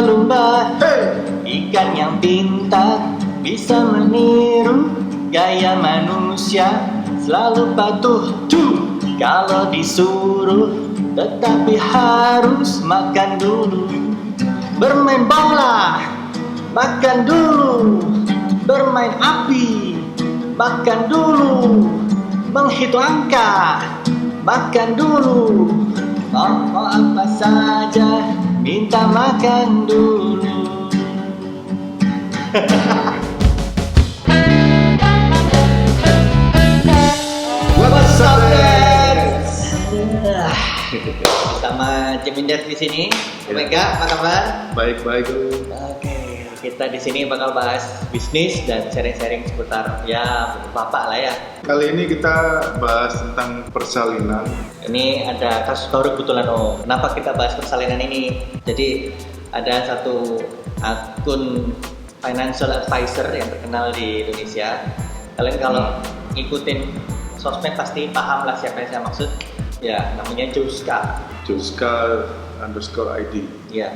lumba-lumba. Ikan yang pintar bisa meniru gaya manusia, selalu patuh kalau disuruh, tetapi harus makan dulu. Bermain bola, makan dulu. Bermain api, makan dulu. Menghitung angka, makan dulu. Mau apa saja, minta makan dulu. What's up, guys? Bersama Ceminder di sini. Omega, apa kabar? Baik-baik. Oke, kita di sini bakal bahas bisnis dan sharing-sharing seputar ya bapak lah ya. Kali ini kita bahas tentang persalinan. Ini ada kasus baru kebetulan Kenapa kita bahas persalinan ini? Jadi ada satu akun financial advisor yang terkenal di Indonesia. Kalian kalau ngikutin sosmed pasti paham lah siapa yang saya maksud. Ya, namanya Joska _ID. Ya,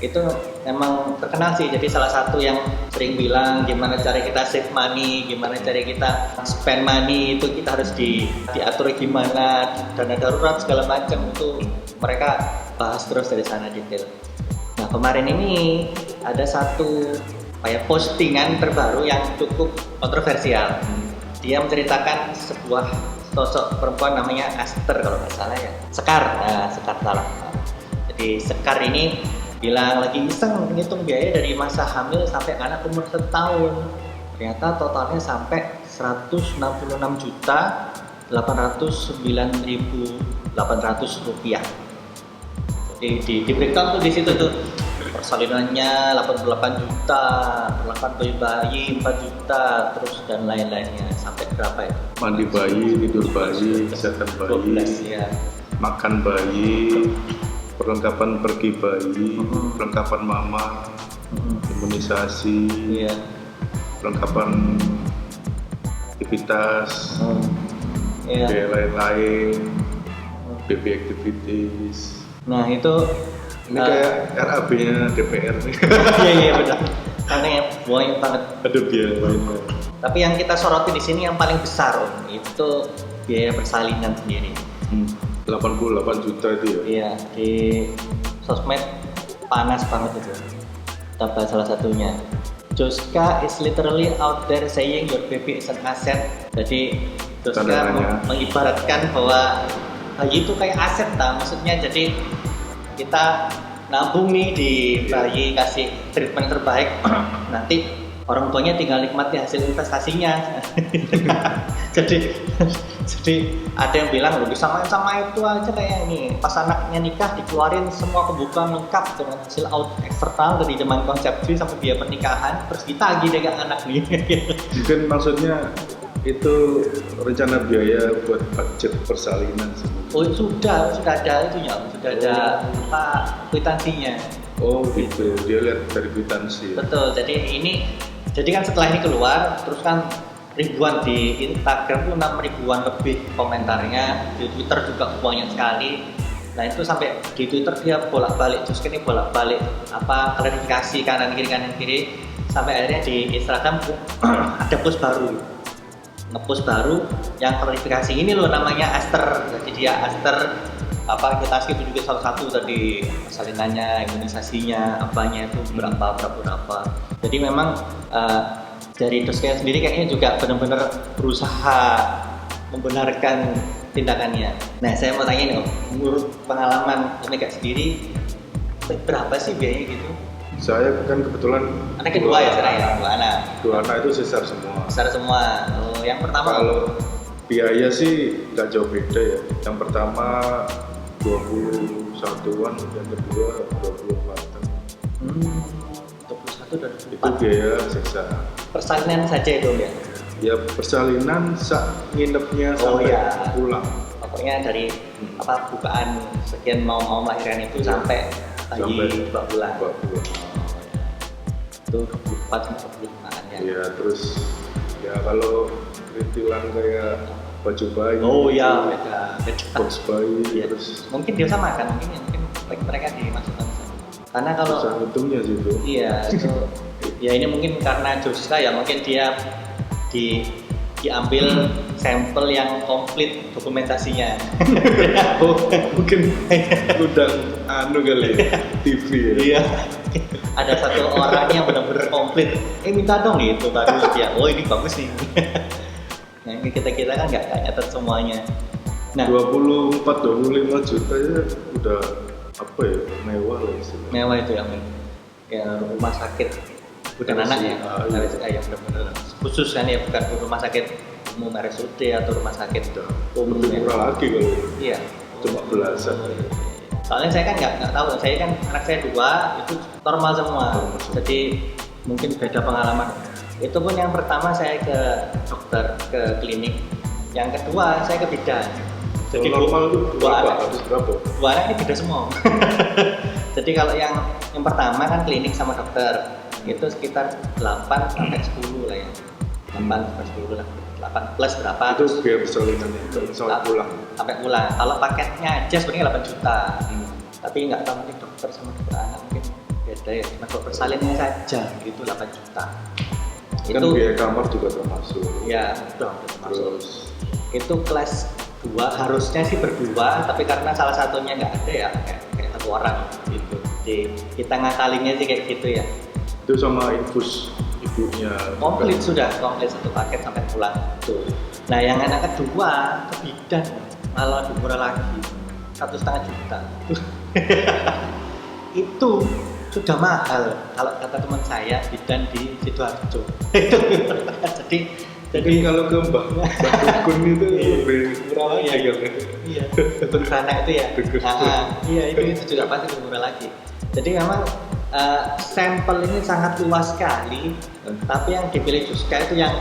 itu memang terkenal sih. Jadi salah satu yang sering bilang gimana cara kita save money, gimana cara kita spend money, itu kita harus diatur gimana, dana darurat segala macam itu mereka bahas terus dari sana detail. Nah, kemarin ini ada satu kayak postingan terbaru yang cukup kontroversial. Dia menceritakan sebuah sosok perempuan namanya Aster kalau nggak salah ya. Sekar salah. Jadi Sekar ini bilang lagi iseng menghitung biaya dari masa hamil sampai anak umur 1 tahun. Ternyata totalnya sampai 166.809.800 rupiah. Jadi di breakdown tuh di situ tuh persalinannya 88 juta, perlengkapan bayi 4 juta, terus dan lain-lainnya sampai berapa itu? Mandi bayi, tidur bayi, kesehatan bayi, 12, ya. Makan bayi, perlengkapan pergi bayi, perlengkapan mama, imunisasi, perlengkapan aktivitas, biaya lain-lain, baby activities. Nah itu ini kayak RAB-nya DPR nih. Iya benar. Karena yang banyak banget. Ada biaya lainnya. Tapi yang kita soroti di sini yang paling besar itu biaya persalinan sendiri. 88 juta itu ya? Iya, di sosmed panas banget itu. Kita bahas salah satunya. Joska is literally out there saying your baby is an asset. Jadi Joska mengibaratkan bahwa bayi itu kayak aset maksudnya. Jadi kita nabung nih di bayi, kasih treatment terbaik, nanti orang tuanya tinggal nikmati hasil investasinya. jadi ada yang bilang lo bisa main sama itu aja kayak ini, pas anaknya nikah dikeluarin semua kebutuhan lengkap dengan hasil out eksternal dari zaman konsepsi sampai biaya pernikahan, terus ditagih deh anak nih. Mungkin maksudnya itu rencana biaya buat budget persalinan semua. Oh sudah ada itunya, sudah ada kwitansinya. Oh gitu, dia lihat dari kwitansi. Betul, jadi kan setelah ini keluar, terus kan ribuan di Instagram tuh 6 ribuan lebih komentarnya, di Twitter juga banyak sekali. Nah itu sampai di Twitter dia bolak-balik, terus ini bolak-balik klarifikasi kanan kiri, sampai akhirnya di Instagram ada post baru. Ngepost baru yang klarifikasi ini loh namanya Aster. Jadi dia Aster kita itu juga salah satu tadi persalinannya, imunisasinya, apanya itu berapa. Jadi memang dari Joska sendiri kayaknya juga benar-benar berusaha membenarkan tindakannya. Nah saya mau tanya nih menurut pengalaman Omega sendiri berapa sih biayanya gitu? Saya kan kebetulan anak kedua ya sekarang ya, dua anak itu sesar semua. Oh, yang pertama kalau biaya sih nggak jauh beda ya. Yang pertama 21-an, yang kedua 24-an. 21 dan 24. Itu biaya sesar. Persalinan saja itu ya? Ya persalinan nginepnya sampai pulang. Pokoknya dari bukaan sekian mau melahirkan itu sampai bayi 2 bulan. Itu 24-25-an ya. Iya, terus ya kalau ritilan kayak baju bayi. Oh iya, beda. Box bayi Ya. terus. Mungkin dia sama kan, mungkin mereka dimasukkan sama. Karena kalau susah hitungnya sih itu. iya itu ya ini mungkin karena Juska ya, mungkin dia diambil sampel yang komplit dokumentasinya. Oh, mungkin udah anu kali ya, TV ya. Iya. Ada satu orang yang benar-benar komplit. Minta dong gitu baru dia. Oh ini bagus nih. Nah ini kita kan nggak nyatet semuanya. Nah 24-25 juta ya udah apa ya, mewah lah istilahnya. mewah itu yang rumah sakit bukan anak ya, yang benar-benar khusus kan ya, bukan rumah sakit umum RSUD atau rumah sakit umum Lebih ya. murah lagi kalau Iya. cuma belasan. Soalnya saya kan nggak tahu, saya kan anak saya 2 itu normal semua. Normal semua. Jadi mungkin beda pengalaman. Itu pun yang pertama saya ke dokter, ke klinik. Yang kedua saya ke bidan. Jadi normal itu berapa? anak, Habis berapa? 2 anak ini beda semua. Jadi kalau yang pertama kan klinik sama dokter itu sekitar 8 sampai 10 lah ya. 8 sampai 10 lah. 8 plus berapa? Itu biar salinannya, misal pulang. Sampai pulang. Kalau paketnya aja sebenarnya 8 juta. Tapi nggak tahu mungkin dokter sama dokter anak mungkin beda ya. Cuma kalau persalinannya saja itu 8 juta. Kan biaya kamar juga termasuk. Ya, dong termasuk. Terus Itu kelas 2 harusnya sih berdua, tapi karena salah satunya nggak ada ya kayak satu orang gitu. Jadi kita ngakalinnya sih kayak gitu ya. itu sama infus ibunya. Komplit sudah, komplit satu paket sampai pulang tuh. Nah yang anak kedua ke bidan malah lebih murah lagi, 1,5 juta. Itu sudah mahal kalau kata teman saya bidan di Sidoarjo. jadi Kalau ke Mbak Dukun itu lebih murah lagi iya, kan? iya, dukun sana itu ya. Dukun. Iya itu juga pasti lebih murah lagi. Jadi memang sampel ini sangat luas sekali, tapi yang dipilih Juska itu yang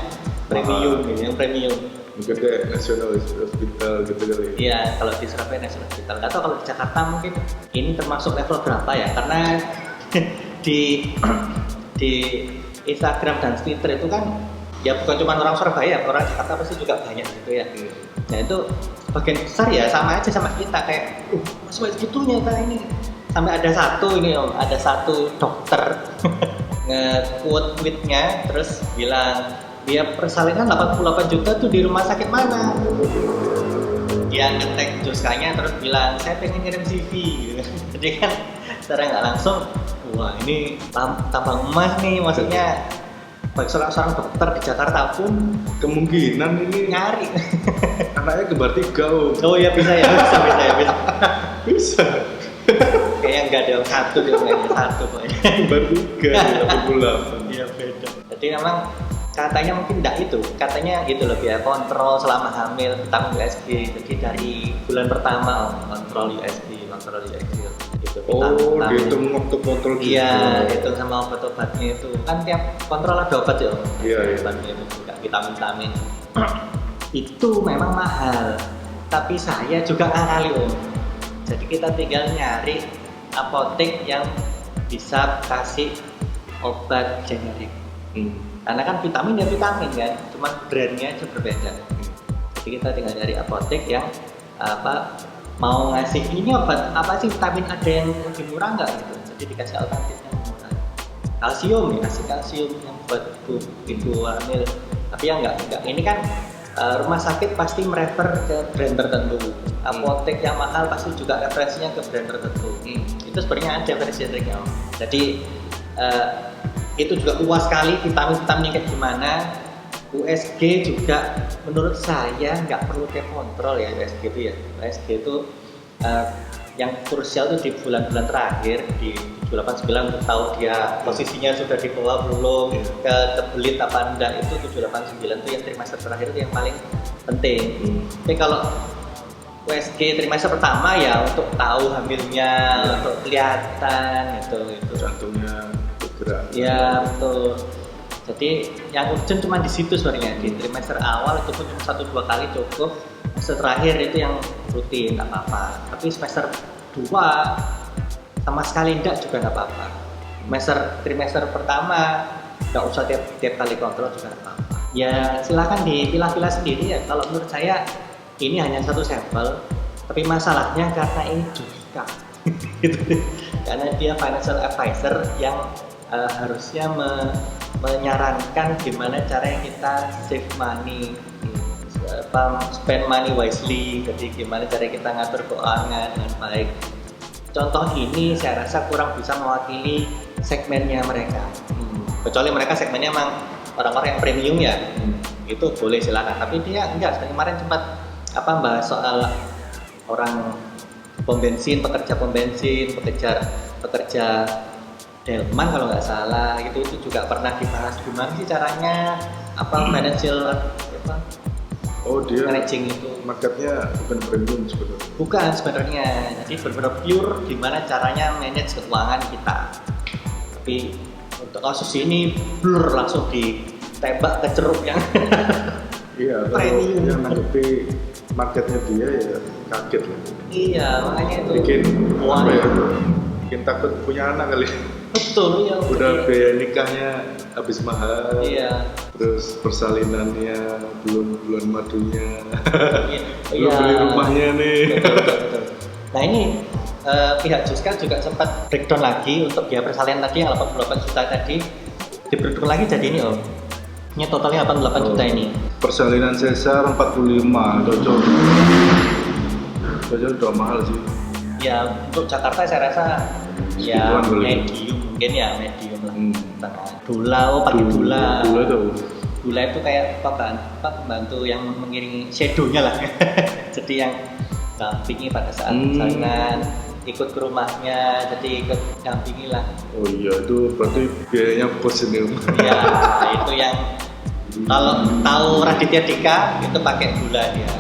premium, yang premium. Mungkin kayak National Hospital gitu kali. Iya, kalau di Surabaya National Hospital. Atau kalau di Jakarta mungkin ini termasuk level berapa ya? Karena di Instagram dan Twitter itu kan ya bukan cuma orang Surabaya, orang Jakarta pasti juga banyak gitu ya. Nah itu bagian besar ya sama aja sama kita kayak, masih segitunya kita ini. Sampai ada satu dokter nge-quote tweetnya terus bilang dia persalinan 88 juta tuh di rumah sakit mana? Dia nge-tag Juskanya terus bilang saya pengen ngirim CV gitu. Jadi kan secara nggak langsung, wah ini tambang emas nih, maksudnya bagi seorang dokter di Jakarta pun Kemungkinan ini nyari. anaknya kembar 3 om. Oh ya bisa. Bisa. Kayaknya nggak ada yang satu, dia nggak ada satu pokoknya. Kembar 3 Iya beda. Jadi memang katanya mungkin enggak itu, katanya gitu loh biaya kontrol selama hamil vitamin USG. Jadi dari bulan pertama kontrol USG gitu. Oh, dihitung waktu kontrol juga. Iya, itu sama obat-obatnya itu. Kan tiap kontrol ada obat ya. Iya. Obatnya itu juga vitamin. Itu memang mahal. Tapi saya juga ngakali om. Jadi kita tinggal nyari apotek yang bisa kasih obat generik. Karena kan vitamin ya vitamin kan, cuma brandnya aja berbeda. Jadi kita tinggal nyari apotek yang mau ngasih ini obat apa sih, vitamin ada yang lebih murah nggak gitu. Jadi dikasih alternatifnya murah. Kalsium ya, kasih kalsium yang buat ibu hamil. Tapi ya enggak. Ini kan rumah sakit pasti merefer ke brand tertentu. Apotek yang mahal pasti juga referensinya ke brand tertentu. Itu sebenarnya ada versi generiknya. Jadi itu juga luas sekali vitamin-vitaminnya kayak gimana. USG juga menurut saya nggak perlu tiap kontrol ya USG itu ya. USG itu yang krusial itu di bulan-bulan terakhir di 789 untuk tahu dia posisinya sudah di bawah belum, kebelit apa enggak, itu 789 itu yang trimester terakhir itu yang paling penting. Tapi kalau USG trimester pertama ya untuk tahu hamilnya, untuk kelihatan itu Jantungnya bergerak. ya betul. Jadi yang urgent cuma di situ sebenarnya, di trimester awal itu pun cuma 1-2 kali cukup. Semester terakhir itu yang rutin nggak apa-apa. Tapi semester 2 sama sekali enggak juga nggak apa-apa. Trimester pertama nggak usah tiap kali kontrol juga nggak apa-apa. Ya silakan dipilah-pilah sendiri ya. Kalau menurut saya ini hanya satu sampel, tapi masalahnya karena ini Juska. gitu. Karena dia financial advisor yang harusnya menyarankan gimana cara kita save money, spend money wisely, jadi gimana cara kita ngatur keuangan dengan baik. Contoh ini saya rasa kurang bisa mewakili segmennya mereka, kecuali mereka segmennya emang orang-orang yang premium ya, itu boleh silakan. Tapi dia enggak, kemarin sempat bahas soal orang pom bensin, pekerja delman kalau nggak salah, itu juga pernah dibahas gimana sih caranya financial dia managing itu. marketnya bukan premium sebenarnya. Bukan sebenarnya, jadi benar-benar pure gimana caranya manage keuangan kita. Tapi untuk kasus ini blur, langsung ditembak ke ceruk yang Iya, kalau premium. yang nanggepi marketnya dia ya kaget lah. Iya, makanya itu Bikin takut punya anak kali. betul ya. Udah biaya nikahnya habis mahal. Iya. Terus persalinannya, belum bulan madunya, Iya. belum beli rumahnya nih. Betul. Nah ini pihak Juska juga sempat breakdown lagi untuk biaya persalinan tadi yang 88 juta tadi, di breakdown lagi jadi ini ini totalnya 88 juta ini. Persalinan sesar 45, cocok udah mahal sih. Ya untuk Jakarta saya rasa ya Segituan boleh. medium, mungkin ya medium lah. Tengah. Pakai Dula tuh. Dula itu kayak bantu yang mengiringi shadownya lah. Jadi yang dampingi pada saat persalinan, ikut ke rumahnya, jadi ikut dampingi lah. Oh iya, itu berarti biayanya bos ini. Ya itu yang kalau tahu Raditya Dika itu pakai Dula dia.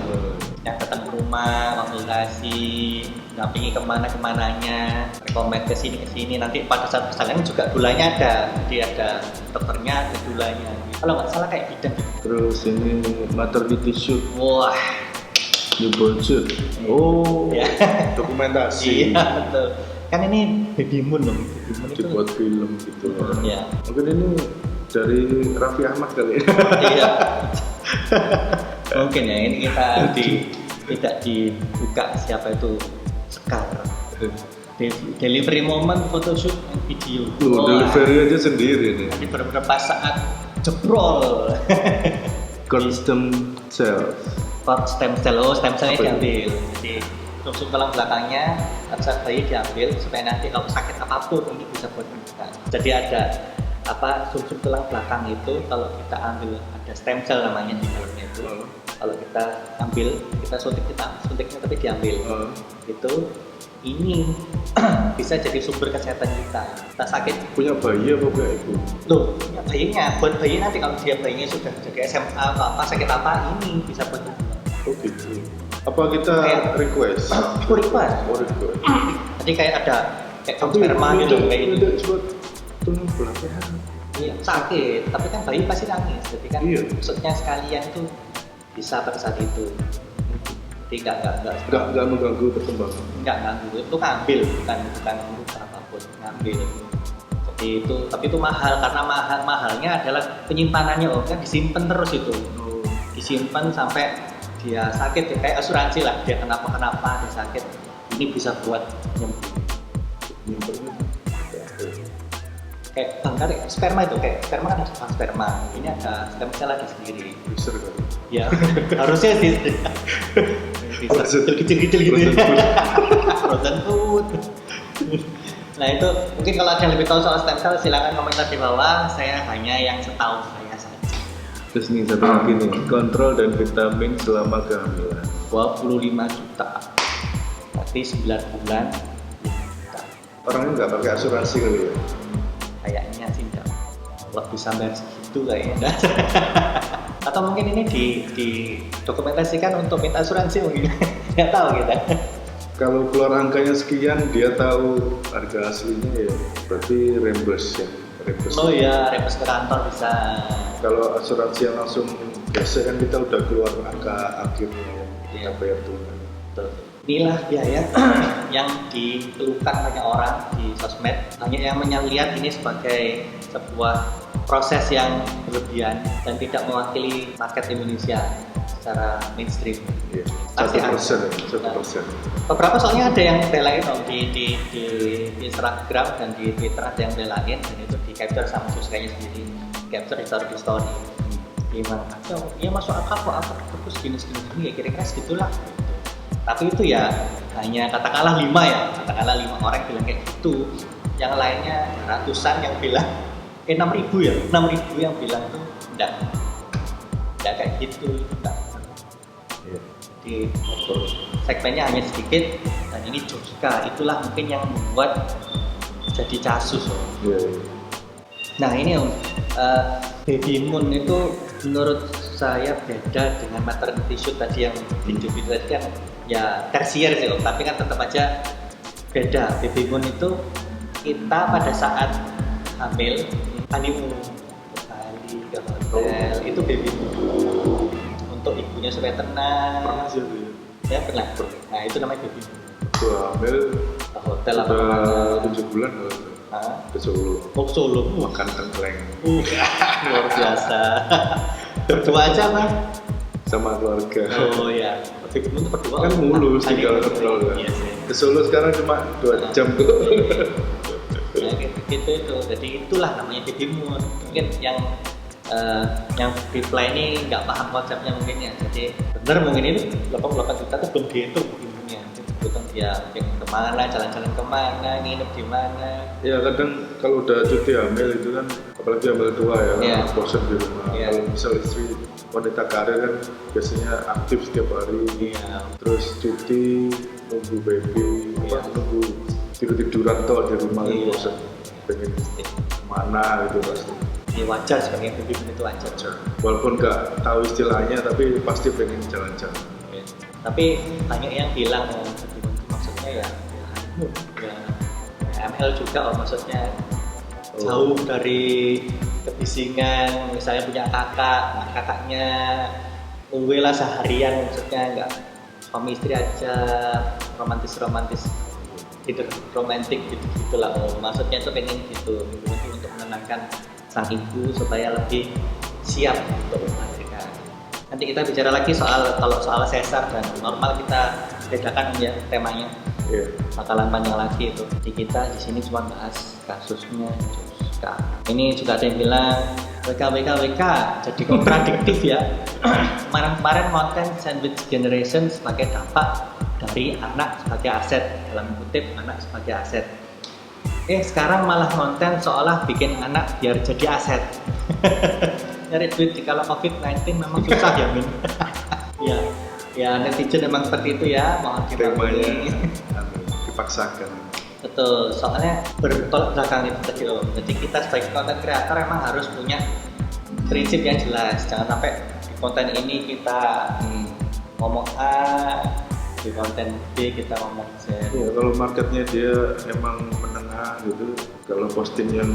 Yang datang ke rumah, konsultasi, dampingi kemananya, rekomend ke sini. Nanti pada saat persalinan juga dulanya ada, jadi ada dokternya, ada dulanya. Kalau nggak salah kayak bidan. Terus ini maternity shoot, Wah, newborn shoot. Oh, ya. dokumentasi. Iya betul. Kan ini baby moon loh. Baby moon itu. Dibuat film gitu. Ya. Mungkin ini dari Raffi Ahmad kali. Iya. Mungkin ya ini kita tidak dibuka siapa itu Sekar. Delivery moment, photoshoot, and video. Delivery aja sendiri nih. Jadi beberapa saat jebrol. Cord stem cell. Stem cellnya diambil. Jadi sumsum tulang belakangnya pada saat bayi diambil supaya nanti kalau sakit apapun ini bisa buat kita. Jadi ada sumsum tulang belakang itu kalau kita ambil ada stem cell namanya di dalamnya itu. Kalau kita ambil, kita suntiknya tapi diambil. Itu ini bisa jadi sumber kesehatan kita. Kita sakit Punya bayi apa enggak ibu? loh, punya bayinya, buat bayi nanti kalau dia bayinya sudah jadi SMA apa sakit apa ini bisa buat kita. Oh gitu. Apa kita request? Request. Jadi kayak ada sperma gitu kayak ini. Tidak buat tulang belakang. Iya, sakit, tapi kan bayi pasti nangis. Jadi kan Iya. maksudnya sekalian itu bisa pada saat itu. Jadi Enggak mengganggu perkembangan. nggak ganggu, itu ngambil bukan merubah apapun, ngambil. Jadi itu, tapi itu mahal karena mahalnya adalah penyimpanannya kan disimpan terus itu, disimpan sampai dia sakit ya, kayak asuransi lah, dia kenapa dia sakit, ini bisa buat Nyimpennya kayak bangkar sperma itu, kayak sperma kan ada sperma, ini ada stem cell lagi sendiri. freezer kan? Ya harusnya sih. Kecil-kecil gitu ya. Frozen food. Nah itu mungkin kalau ada yang lebih tahu soal stem cell silakan komentar di bawah. Saya hanya yang setahu saya saja. Terus nih satu lagi nih, kontrol dan vitamin selama kehamilan. 25 juta. Berarti 9 bulan. Orangnya nggak pakai asuransi kali ya? Kayaknya sih enggak. Kalau bisa bayar segitu kayaknya. Atau mungkin ini didokumentasikan untuk minta asuransi mungkin. Nggak tahu kita. Kalau keluar angkanya sekian, dia tahu harga aslinya ya, berarti reimburse ya. Oh iya, reimburse ke kantor bisa. Kalau asuransi yang langsung biasa kan kita udah keluar angka akhirnya ya, kita bayar tunai. Betul. Inilah biaya yang dikeluhkan banyak orang di sosmed. Banyak yang melihat ini sebagai sebuah proses yang berlebihan dan tidak mewakili market Indonesia. secara mainstream. Iya. Pasti ada. 1%. Beberapa soalnya ada yang belain di Instagram dan di Twitter ada yang belain, dan itu di capture sama Suskanya sendiri, capture di story. Gimana? Ya masuk akal kok, apa terus gini ya kira-kira segitulah. Tapi itu ya hanya katakanlah 5 orang bilang kayak gitu, yang lainnya ratusan yang bilang 6.000 yang bilang tuh enggak kayak gitu, enggak. Iya. Di segmennya hanya sedikit, dan ini Joska itulah mungkin yang membuat jadi kasus. Iya. Nah ini Baby Moon itu menurut saya beda dengan maternity shoot tadi yang di tadi kan ya tersier sih Om, tapi kan tetap aja beda. Baby Moon itu kita pada saat hamil honeymoon ke Bali, ke hotel, itu Baby Moon untuk ibunya supaya tenang. Pernah sih itu Ya ya. pernah. Nah itu namanya Baby Moon. Gua hamil Ke hotel apa udah kemana? 7 bulan loh. Hah? Ke Solo. Oh Solo. Makan tengkleng Luar biasa. Berdua aja Bang. sama keluarga. Oh ya, Baby Moon itu berdua. Kan mulus tinggal ngobrol kan. Iya sih. Ke Solo sekarang cuma 2 jam tuh. Ya gitu itu. Jadi itulah namanya Baby Moon. Mungkin yang reply ini nggak paham konsepnya mungkin ya. Jadi bener mungkin ini 88 juta tuh belum dihitung Baby Moonnya. Kebutuhan dia mungkin kemana, jalan-jalan kemana, nginep di mana. Ya kadang kalau udah cuti hamil itu kan, apalagi hamil tua ya, Iya. bosan di rumah. Iya. Kalau misal istri wanita karir kan biasanya aktif setiap hari. Iya. Terus cuti, nunggu baby, Iya. nunggu tidur-tiduran toh di rumah kan Iya. bosan. Pengen mana gitu pasti. Ya wajar sebagai Baby Moon itu wajar. Walaupun nggak tahu istilahnya, tapi pasti pengen jalan-jalan. Ya. Tapi banyak yang bilang Baby Moon itu maksudnya ya honeymoon, ya ML juga maksudnya jauh dari kebisingan, misalnya punya kakaknya uwe lah seharian, maksudnya nggak suami istri aja romantis hidup romantik gitu lah. Maksudnya itu pengen gitu untuk menenangkan sang ibu supaya lebih siap untuk melahirkan. Nanti kita bicara lagi kalau soal sesar dan normal kita bedakan ya temanya. Iya. Bakalan panjang lagi itu. Jadi kita di sini cuma bahas kasusnya Joska. Ini juga ada yang bilang WK jadi kontradiktif ya. Kemarin konten sandwich generation sebagai dampak dari anak sebagai aset, dalam kutip anak sebagai aset. Sekarang malah konten seolah bikin anak biar jadi aset. Nyari duit kalau COVID-19 memang susah ya Min. Ya netizen memang seperti itu ya, mohon dimaklumi. Dipaksakan. Betul, soalnya bertolak belakang itu tadi Om. Jadi kita sebagai konten kreator emang harus punya prinsip yang jelas. Jangan sampai di konten ini kita ngomong A, di konten B kita ngomong Z. Ya, kalau marketnya dia emang menengah gitu, kalau posting yang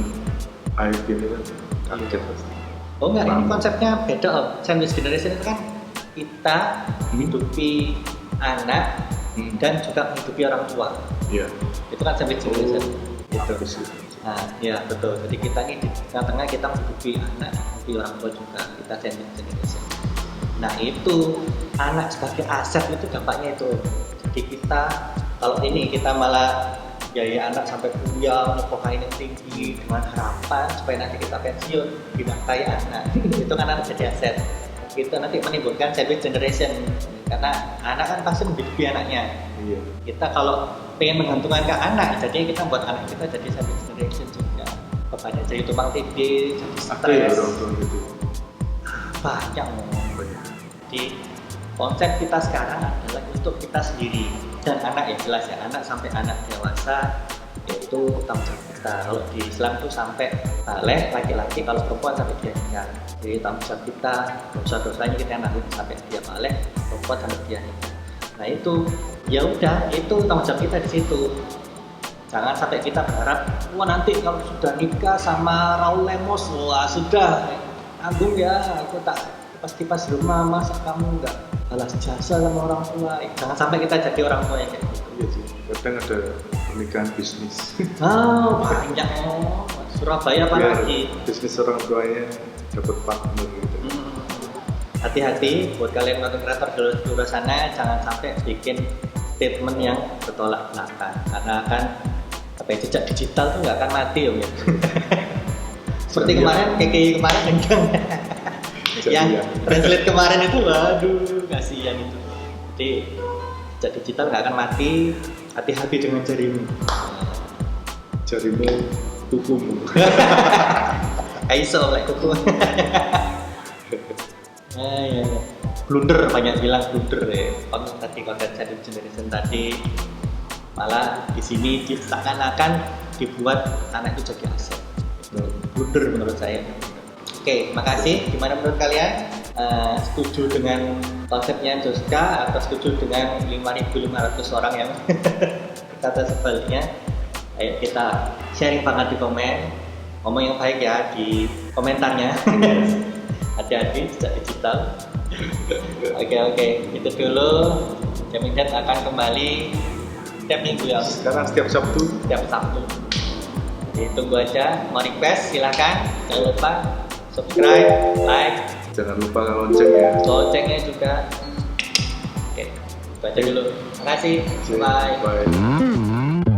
high gini kan kaget pasti. Oh enggak, ini konsepnya beda Om. Sandwich generation itu kan kita menghidupi anak dan juga menghidupi orang tua. Iya. Itu kan sandwich generation. Gitu. Gitu. Nah, ya betul. Jadi kita ini di tengah-tengah kita menghidupi anak, menghidupi orang tua juga. Kita sandwich generation. Nah itu anak sebagai aset itu dampaknya itu. Jadi kita kalau ini kita malah biaya anak sampai kuliah, nyekokain yang tinggi dengan harapan supaya nanti kita pensiun dinafkahi anak. Itu kan anak jadi aset. Itu nanti menimbulkan sandwich generation karena anak kan pasti menghidupi anaknya. Iya. Kita kalau pengen menggantungkan ke anak, jadi kita buat anak kita jadi sandwich generation juga. Banyak jadi tumpang tindih, jadi Ada ya stres. orang tua gitu. Banyak. Banyak. Jadi konsep kita sekarang adalah untuk kita sendiri dan anak ya jelas ya, anak sampai anak dewasa yaitu tanggung jawab kita. Kalau di Islam tuh sampai balik laki-laki, kalau perempuan sampai dia nikah. Jadi tanggung jawab kita, dosa-dosanya kita nanggung sampai dia balik, perempuan sampai dia nikah. Nah itu ya udah, itu tanggung jawab kita di situ. Jangan sampai kita berharap, wah nanti kalau sudah nikah sama Raul Lemos, wah sudah agung ya, aku tak pas rumah, masa kamu nggak balas jasa sama orang tua. Jangan sampai kita jadi orang tua yang kayak gitu. Iya sih. Kadang ada pernikahan bisnis. Banyak Surabaya Biar apalagi. bisnis orang tuanya dapat partner gitu. hati-hati buat kalian konten kreator di luar sana, jangan sampai bikin statement yang bertolak belakang, karena akan jejak digital tuh nggak akan mati ya. Seperti kemarin KKI kemarin enggak yang translate kemarin itu, waduh kasihan itu. Jadi jejak digital nggak akan mati, hati-hati dengan jarimu. Jarimu kukumu. Kaiso like kuku. Ya. Blunder, banyak bilang blunder ya. Konten sharing generation tadi malah di sini seakan-akan dibuat anak itu jadi aset. Blunder menurut saya. Oke, makasih. Gimana menurut kalian? Setuju dengan konsepnya Joska atau setuju dengan 5.500 orang yang kata sebaliknya? Ayo kita sharing banget di komen. Ngomong yang baik ya di komentarnya. Hati-hati jejak digital. Oke, itu dulu. Jaminkan akan kembali setiap minggu ya. Sekarang setiap Sabtu. Jadi tunggu aja. Mau request silahkan. Jangan lupa subscribe, like. Jangan lupa lonceng ya. Loncengnya juga. Oke, baca dulu. Terima kasih. Bye. Bye.